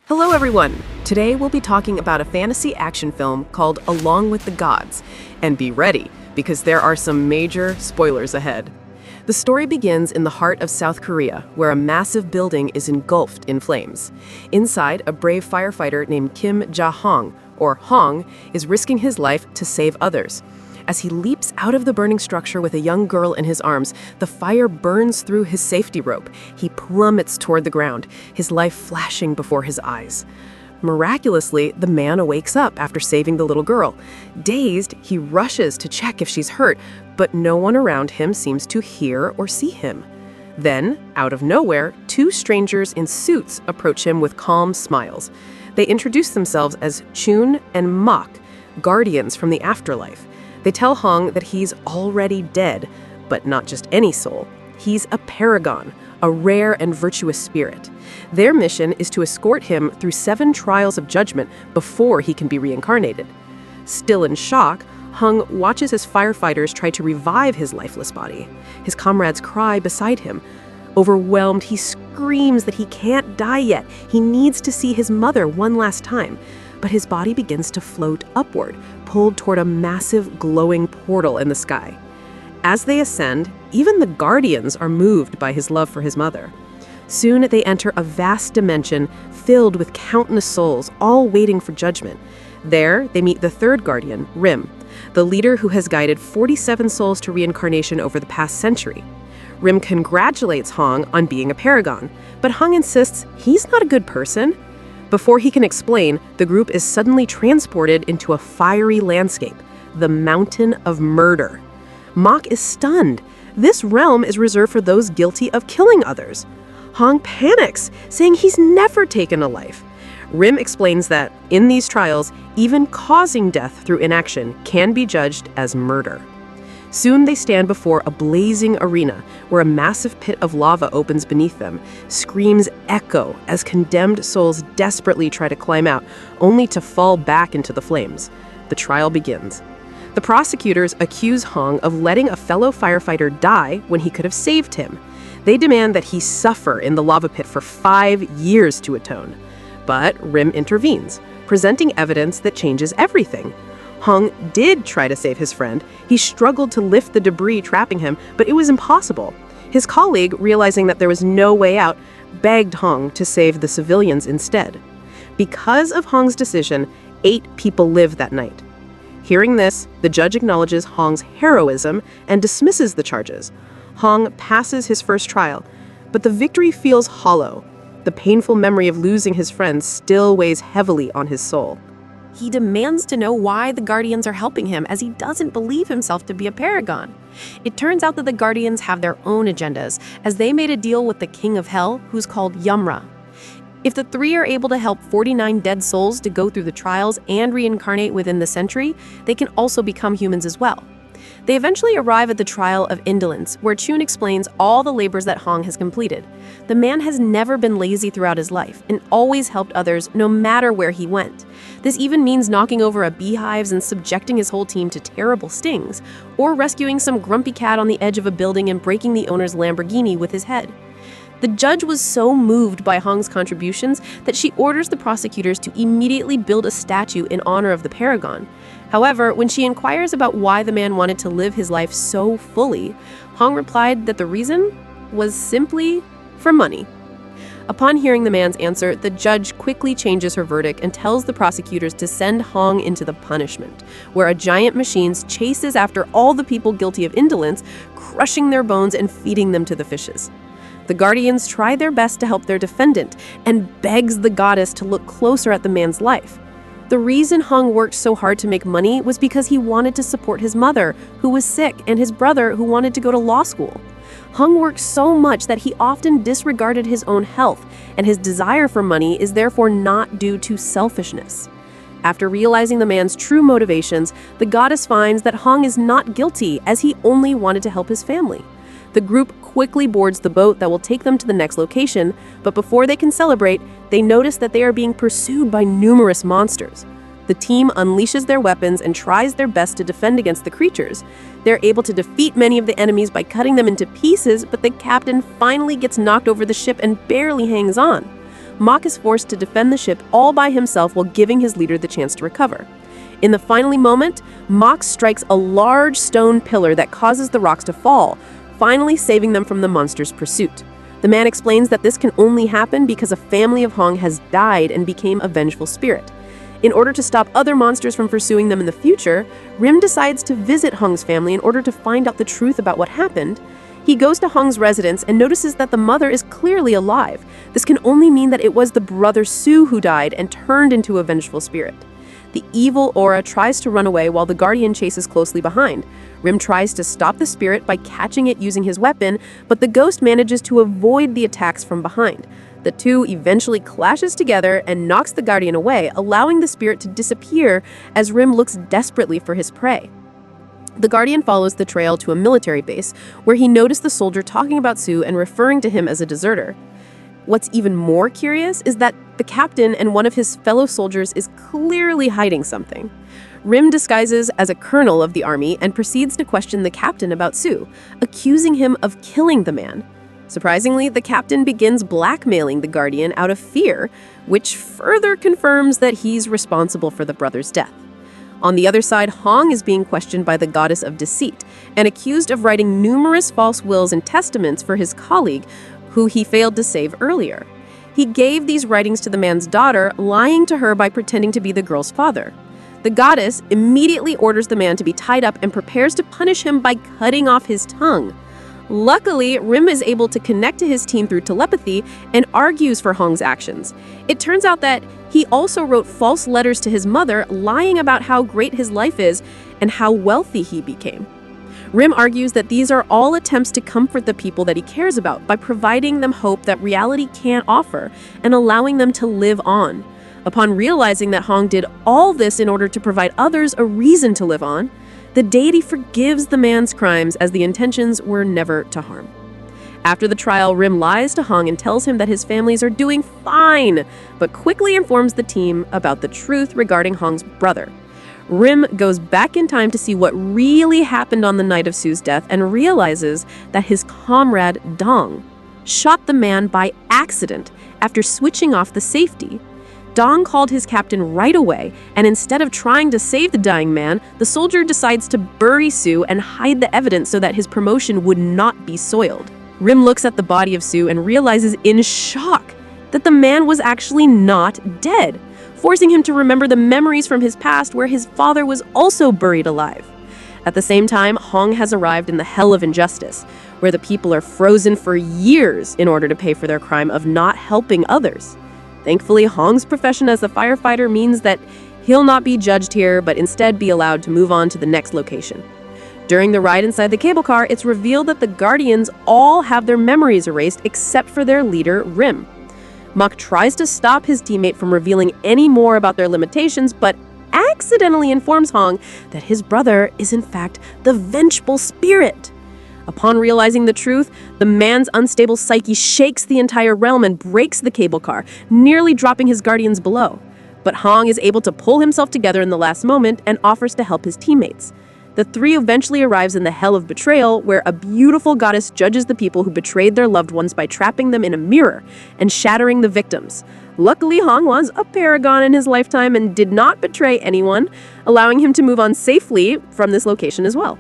Hello everyone! Today we'll be talking about a fantasy action film called Along with the Gods. And be ready, because there are some major spoilers ahead. The story begins in the heart of South Korea, where a massive building is engulfed in flames. Inside, a brave firefighter named Kim Ja-hong, or Hong, is risking his life to save others. As he leaps out of the burning structure with a young girl in his arms, the fire burns through his safety rope. He plummets toward the ground, his life flashing before his eyes. Miraculously, the man awakes up after saving the little girl. Dazed, he rushes to check if she's hurt, but no one around him seems to hear or see him. Then, out of nowhere, two strangers in suits approach him with calm smiles. They introduce themselves as Chun and Mok, guardians from the afterlife. They tell Hong that he's already dead, but not just any soul. He's a paragon, a rare and virtuous spirit. Their mission is to escort him through 7 trials of judgment before he can be reincarnated. Still in shock, Hong watches as firefighters try to revive his lifeless body. His comrades cry beside him. Overwhelmed, he screams that he can't die yet. He needs to see his mother one last time. But his body begins to float upward, pulled toward a massive glowing portal in the sky. As they ascend, even the guardians are moved by his love for his mother. Soon they enter a vast dimension filled with countless souls, all waiting for judgment. There, they meet the third guardian, Rim, the leader who has guided 47 souls to reincarnation over the past century. Rim congratulates Hong on being a paragon, but Hong insists he's not a good person. Before he can explain, the group is suddenly transported into a fiery landscape, the Mountain of Murder. Mok is stunned. This realm is reserved for those guilty of killing others. Hong panics, saying he's never taken a life. Rim explains that, in these trials, even causing death through inaction can be judged as murder. Soon they stand before a blazing arena where a massive pit of lava opens beneath them. Screams echo as condemned souls desperately try to climb out, only to fall back into the flames. The trial begins. The prosecutors accuse Hong of letting a fellow firefighter die when he could have saved him. They demand that he suffer in the lava pit for 5 years to atone. But Rim intervenes, presenting evidence that changes everything. Hong did try to save his friend. He struggled to lift the debris trapping him, but it was impossible. His colleague, realizing that there was no way out, begged Hong to save the civilians instead. Because of Hong's decision, 8 people lived that night. Hearing this, the judge acknowledges Hong's heroism and dismisses the charges. Hong passes his first trial, but the victory feels hollow. The painful memory of losing his friend still weighs heavily on his soul. He demands to know why the Guardians are helping him, as he doesn't believe himself to be a paragon. It turns out that the Guardians have their own agendas, as they made a deal with the King of Hell, who's called Yamra. If the 3 are able to help 49 dead souls to go through the trials and reincarnate within the century, they can also become humans as well. They eventually arrive at the trial of indolence, where Chun explains all the labors that Hong has completed. The man has never been lazy throughout his life and always helped others no matter where he went. This even means knocking over beehives and subjecting his whole team to terrible stings, or rescuing some grumpy cat on the edge of a building and breaking the owner's Lamborghini with his head. The judge was so moved by Hong's contributions that she orders the prosecutors to immediately build a statue in honor of the paragon. However, when she inquires about why the man wanted to live his life so fully, Hong replied that the reason was simply for money. Upon hearing the man's answer, the judge quickly changes her verdict and tells the prosecutors to send Hong into the punishment, where a giant machine chases after all the people guilty of indolence, crushing their bones and feeding them to the fishes. The Guardians try their best to help their defendant and begs the goddess to look closer at the man's life. The reason Hong worked so hard to make money was because he wanted to support his mother, who was sick, and his brother, who wanted to go to law school. Hong worked so much that he often disregarded his own health, and his desire for money is therefore not due to selfishness. After realizing the man's true motivations, the goddess finds that Hong is not guilty, as he only wanted to help his family. The group quickly boards the boat that will take them to the next location, but before they can celebrate, they notice that they are being pursued by numerous monsters. The team unleashes their weapons and tries their best to defend against the creatures. They're able to defeat many of the enemies by cutting them into pieces, but the captain finally gets knocked over the ship and barely hangs on. Mok is forced to defend the ship all by himself while giving his leader the chance to recover. In the final moment, Mok strikes a large stone pillar that causes the rocks to fall, finally saving them from the monster's pursuit. The man explains that this can only happen because a family of Hong has died and became a vengeful spirit. In order to stop other monsters from pursuing them in the future, Rim decides to visit Hong's family in order to find out the truth about what happened. He goes to Hong's residence and notices that the mother is clearly alive. This can only mean that it was the brother Sue who died and turned into a vengeful spirit. The evil aura tries to run away while the guardian chases closely behind. Rim tries to stop the spirit by catching it using his weapon, but the ghost manages to avoid the attacks from behind. The two eventually clashes together and knocks the guardian away, allowing the spirit to disappear as Rim looks desperately for his prey. The guardian follows the trail to a military base, where he noticed the soldier talking about Sue and referring to him as a deserter. What's even more curious is that the captain and one of his fellow soldiers is clearly hiding something. Rim disguises as a colonel of the army and proceeds to question the captain about Sue, accusing him of killing the man. Surprisingly, the captain begins blackmailing the guardian out of fear, which further confirms that he's responsible for the brother's death. On the other side, Hong is being questioned by the goddess of deceit and accused of writing numerous false wills and testaments for his colleague, who he failed to save earlier. He gave these writings to the man's daughter, lying to her by pretending to be the girl's father. The goddess immediately orders the man to be tied up and prepares to punish him by cutting off his tongue. Luckily, Rim is able to connect to his team through telepathy and argues for Hong's actions. It turns out that he also wrote false letters to his mother, lying about how great his life is and how wealthy he became. Rim argues that these are all attempts to comfort the people that he cares about by providing them hope that reality can't offer and allowing them to live on. Upon realizing that Hong did all this in order to provide others a reason to live on, the deity forgives the man's crimes as the intentions were never to harm. After the trial, Rim lies to Hong and tells him that his families are doing fine, but quickly informs the team about the truth regarding Hong's brother. Rim goes back in time to see what really happened on the night of Sue's death and realizes that his comrade, Dong, shot the man by accident after switching off the safety. Dong called his captain right away, and instead of trying to save the dying man, the soldier decides to bury Sue and hide the evidence so that his promotion would not be soiled. Rim looks at the body of Sue and realizes in shock that the man was actually not dead, forcing him to remember the memories from his past where his father was also buried alive. At the same time, Hong has arrived in the hell of injustice, where the people are frozen for years in order to pay for their crime of not helping others. Thankfully, Hong's profession as a firefighter means that he'll not be judged here, but instead be allowed to move on to the next location. During the ride inside the cable car, it's revealed that the Guardians all have their memories erased except for their leader, Rim. Mok tries to stop his teammate from revealing any more about their limitations, but accidentally informs Hong that his brother is in fact the vengeful spirit. Upon realizing the truth, the man's unstable psyche shakes the entire realm and breaks the cable car, nearly dropping his guardians below. But Hong is able to pull himself together in the last moment and offers to help his teammates. The three eventually arrives in the Hell of Betrayal, where a beautiful goddess judges the people who betrayed their loved ones by trapping them in a mirror and shattering the victims. Luckily, Hong was a paragon in his lifetime and did not betray anyone, allowing him to move on safely from this location as well.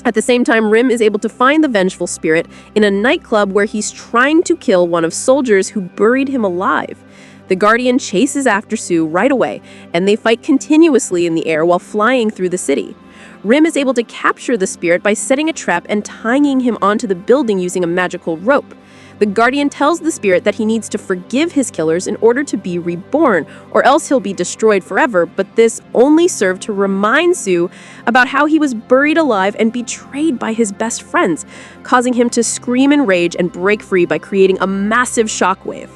At the same time, Rim is able to find the vengeful spirit in a nightclub where he's trying to kill one of soldiers who buried him alive. The Guardian chases after Sue right away, and they fight continuously in the air while flying through the city. Rim is able to capture the spirit by setting a trap and tying him onto the building using a magical rope. The Guardian tells the spirit that he needs to forgive his killers in order to be reborn, or else he'll be destroyed forever, but this only served to remind Sue about how he was buried alive and betrayed by his best friends, causing him to scream in rage and break free by creating a massive shockwave.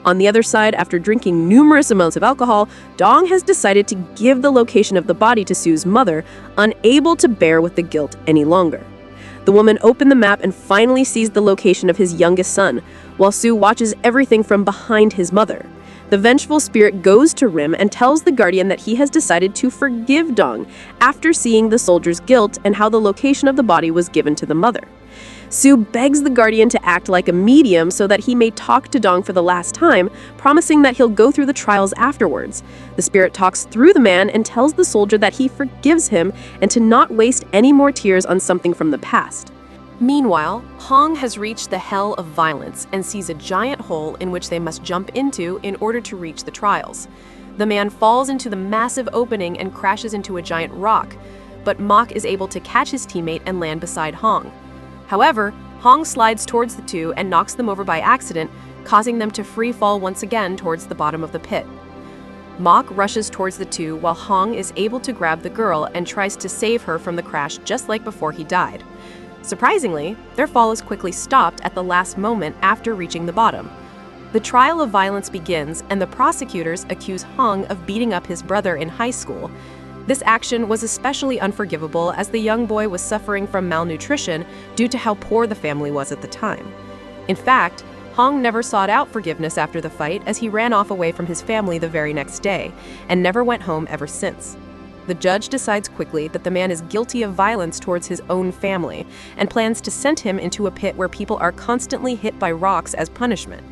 On the other side, after drinking numerous amounts of alcohol, Dong has decided to give the location of the body to Sue's mother, unable to bear with the guilt any longer. The woman opened the map and finally sees the location of his youngest son, while Sue watches everything from behind his mother. The vengeful spirit goes to Rim and tells the Guardian that he has decided to forgive Dong after seeing the soldier's guilt and how the location of the body was given to the mother. Sue begs the guardian to act like a medium so that he may talk to Dong for the last time, promising that he'll go through the trials afterwards. The spirit talks through the man and tells the soldier that he forgives him and to not waste any more tears on something from the past. Meanwhile, Hong has reached the hell of violence and sees a giant hole in which they must jump into in order to reach the trials. The man falls into the massive opening and crashes into a giant rock, but Mok is able to catch his teammate and land beside Hong. However, Hong slides towards the two and knocks them over by accident, causing them to free fall once again towards the bottom of the pit. Mok rushes towards the two while Hong is able to grab the girl and tries to save her from the crash just like before he died. Surprisingly, their fall is quickly stopped at the last moment after reaching the bottom. The trial of violence begins and the prosecutors accuse Hong of beating up his brother in high school. This action was especially unforgivable as the young boy was suffering from malnutrition due to how poor the family was at the time. In fact, Hong never sought out forgiveness after the fight as he ran off away from his family the very next day and never went home ever since. The judge decides quickly that the man is guilty of violence towards his own family and plans to send him into a pit where people are constantly hit by rocks as punishment.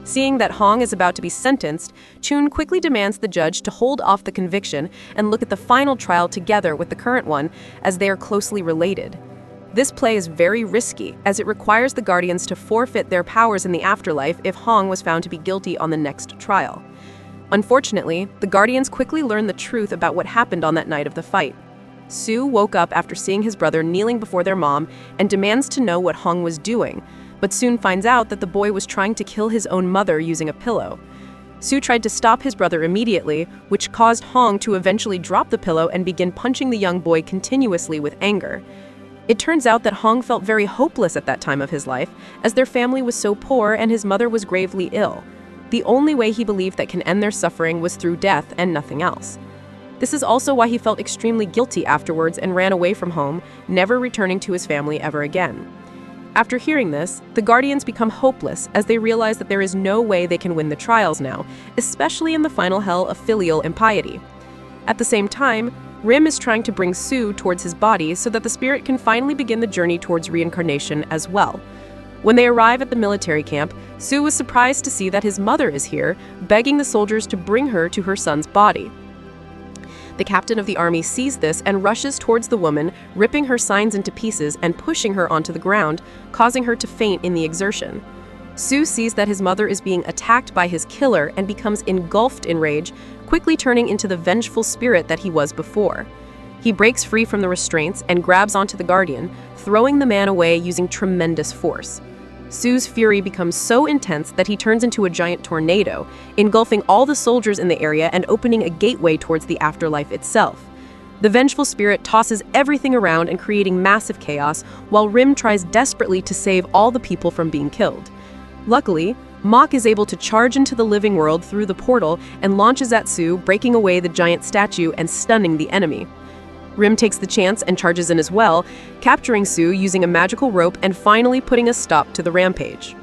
Seeing that Hong is about to be sentenced, Chun quickly demands the judge to hold off the conviction and look at the final trial together with the current one, as they are closely related. This play is very risky, as it requires the guardians to forfeit their powers in the afterlife if Hong was found to be guilty on the next trial. Unfortunately, the guardians quickly learn the truth about what happened on that night of the fight. Sue woke up after seeing his brother kneeling before their mom and demands to know what Hong was doing, but soon finds out that the boy was trying to kill his own mother using a pillow. Sue tried to stop his brother immediately, which caused Hong to eventually drop the pillow and begin punching the young boy continuously with anger. It turns out that Hong felt very hopeless at that time of his life, as their family was so poor and his mother was gravely ill. The only way he believed that can end their suffering was through death and nothing else. This is also why he felt extremely guilty afterwards and ran away from home, never returning to his family ever again. After hearing this, the guardians become hopeless as they realize that there is no way they can win the trials now, especially in the final hell of filial impiety. At the same time, Rim is trying to bring Sue towards his body so that the spirit can finally begin the journey towards reincarnation as well. When they arrive at the military camp, Sue was surprised to see that his mother is here, begging the soldiers to bring her to her son's body. The captain of the army sees this and rushes towards the woman, ripping her signs into pieces and pushing her onto the ground, causing her to faint in the exertion. Sue sees that his mother is being attacked by his killer and becomes engulfed in rage, quickly turning into the vengeful spirit that he was before. He breaks free from the restraints and grabs onto the guardian, throwing the man away using tremendous force. Sue's fury becomes so intense that he turns into a giant tornado, engulfing all the soldiers in the area and opening a gateway towards the afterlife itself. The vengeful spirit tosses everything around and creating massive chaos, while Rim tries desperately to save all the people from being killed. Luckily, Mok is able to charge into the living world through the portal and launches at Sue, breaking away the giant statue and stunning the enemy. Rim takes the chance and charges in as well, capturing Sue using a magical rope and finally putting a stop to the rampage.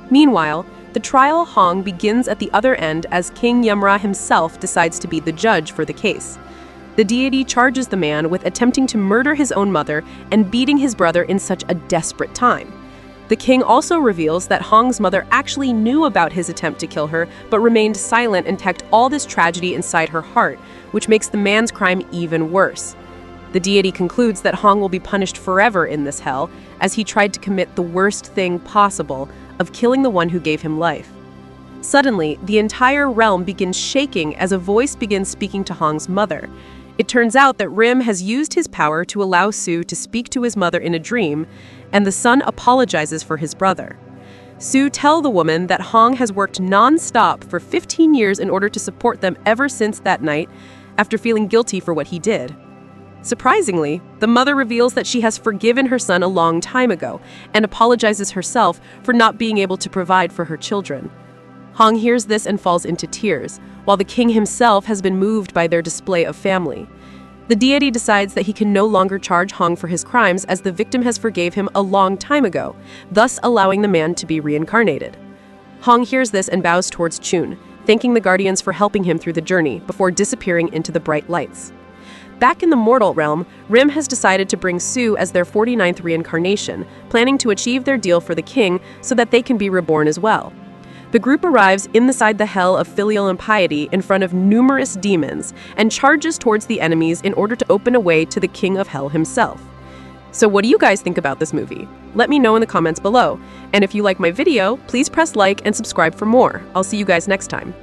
Meanwhile, the trial Hong begins at the other end as King Yemra himself decides to be the judge for the case. The deity charges the man with attempting to murder his own mother and beating his brother in such a desperate time. The king also reveals that Hong's mother actually knew about his attempt to kill her, but remained silent and kept all this tragedy inside her heart, which makes the man's crime even worse. The deity concludes that Hong will be punished forever in this hell, as he tried to commit the worst thing possible of killing the one who gave him life. Suddenly, the entire realm begins shaking as a voice begins speaking to Hong's mother. It turns out that Rim has used his power to allow Sue to speak to his mother in a dream, and the son apologizes for his brother. Sue tells the woman that Hong has worked non-stop for 15 years in order to support them ever since that night, after feeling guilty for what he did. Surprisingly, the mother reveals that she has forgiven her son a long time ago and apologizes herself for not being able to provide for her children. Hong hears this and falls into tears, while the king himself has been moved by their display of family. The deity decides that he can no longer charge Hong for his crimes as the victim has forgave him a long time ago, thus allowing the man to be reincarnated. Hong hears this and bows towards Chun, thanking the guardians for helping him through the journey before disappearing into the bright lights. Back in the mortal realm, Rim has decided to bring Sue as their 49th reincarnation, planning to achieve their deal for the king so that they can be reborn as well. The group arrives inside the hell of filial impiety in front of numerous demons and charges towards the enemies in order to open a way to the king of hell himself. So what do you guys think about this movie? Let me know in the comments below. And if you like my video, please press like and subscribe for more. I'll see you guys next time.